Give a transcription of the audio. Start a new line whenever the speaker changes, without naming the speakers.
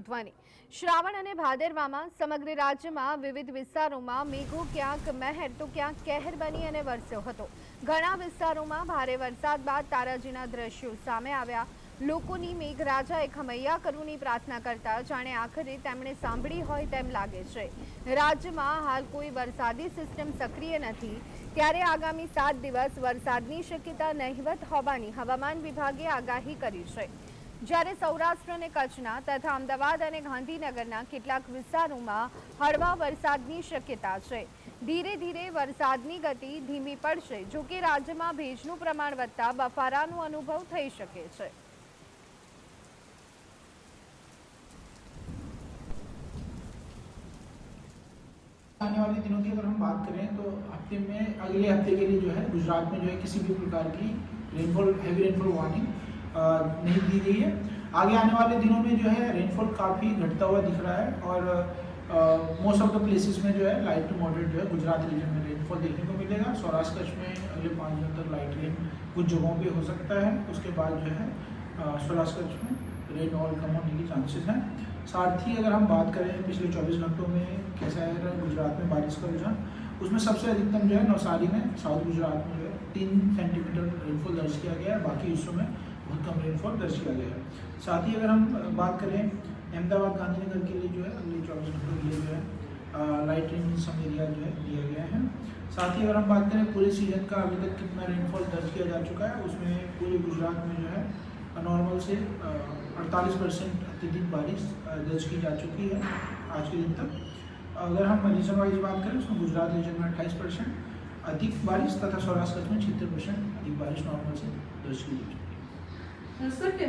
મહત્વની શ્રાવણ અને ભાદરવામાં સમગ્ર રાજ્યમાં વિવિધ વિસ્તારોમાં મેઘો ક્યાંક મહેર તો ક્યાંક કહેર બની અને વરસ્યો હતો। ઘણા વિસ્તારોમાં ભારે વરસાદ બાદ તારાજીના દ્રશ્યો સામે આવ્યા। લોકોની મેઘરાજાએ ખમૈયા કરુની પ્રાર્થના કરતા જાણે આખરે તેમણે સાંભળી હોય તેમ લાગે છે। રાજ્યમાં હાલ કોઈ વરસાદી સિસ્ટમ સક્રિય નથી, ત્યારે આગામી 7 દિવસ વરસાદની શક્યતા નહિવત હોવાની હવામાન વિભાગે આગાહી કરી છે। જ્યારે સૌરાષ્ટ્ર અને કચ્છના તથા અમદાવાદ અને ગાંધીનગરના કેટલાક વિસ્તારોમાં હળવા વરસાદની શક્યતા છે। ધીરે ધીરે વરસાદની ગતિ ધીમી પડશે, જો કે રાજ્યમાં ભેજનું પ્રમાણ વધતા બફારાનો અનુભવ થઈ શકે છે।
आने वाले दिनों की अगर हम बात करें तो हफ्ते में अगले हफ्ते के लिए जो है गुजरात में जो है किसी भी प्रकार की रेनफॉल हैवी रेनफॉल वार्निंग नहीं दी गई है। आगे आने वाले दिनों में जो है रेनफॉल काफ़ी घटता हुआ दिख रहा है और मोस्ट ऑफ द प्लेसेस में जो है लाइट टू मॉडरेट जो है गुजरात रीजन में रेनफॉल देखने को मिलेगा। सौराष्ट्र कच्छ में अगले 5 दिनों तक लाइट रेन कुछ जगहों पे हो सकता है। उसके बाद जो है सौराष्ट्र कच्छ में रेन और कम होने की चांसेस हैं। साथ ही अगर हम बात करें पिछले 24 घंटों में कैसा है गुजरात में बारिश का रुझान, उसमें सबसे अधिकतम जो है नवसारी में साउथ गुजरात में जो है 3 सेंटीमीटर रेनफॉल दर्ज किया गया है। बाकी हिस्सों में बहुत कम रेनफॉल दर्ज किया गया है। साथ ही अगर हम बात करें अहमदाबाद गांधीनगर के लिए जो है अगले 24 घंटों के लिए जो है लाइट रेन सम एरिया जो है दिया गया है। साथ ही अगर हम बात करें पूरे सीजन का अभी तक कितना रेनफॉल दर्ज किया जा चुका है, उसमें पूरे गुजरात में जो है नॉर्मल से 48% अत्यधिक बारिश दर्ज की जा चुकी है आज के दिन तक। अगर हम रीजन वाइज बात करें उसमें गुजरात रीजन में 28% अधिक बारिश तथा सौराष्ट्र कच्छ में 76% अधिक बारिश नॉर्मल से दर्ज की जा चुकी है।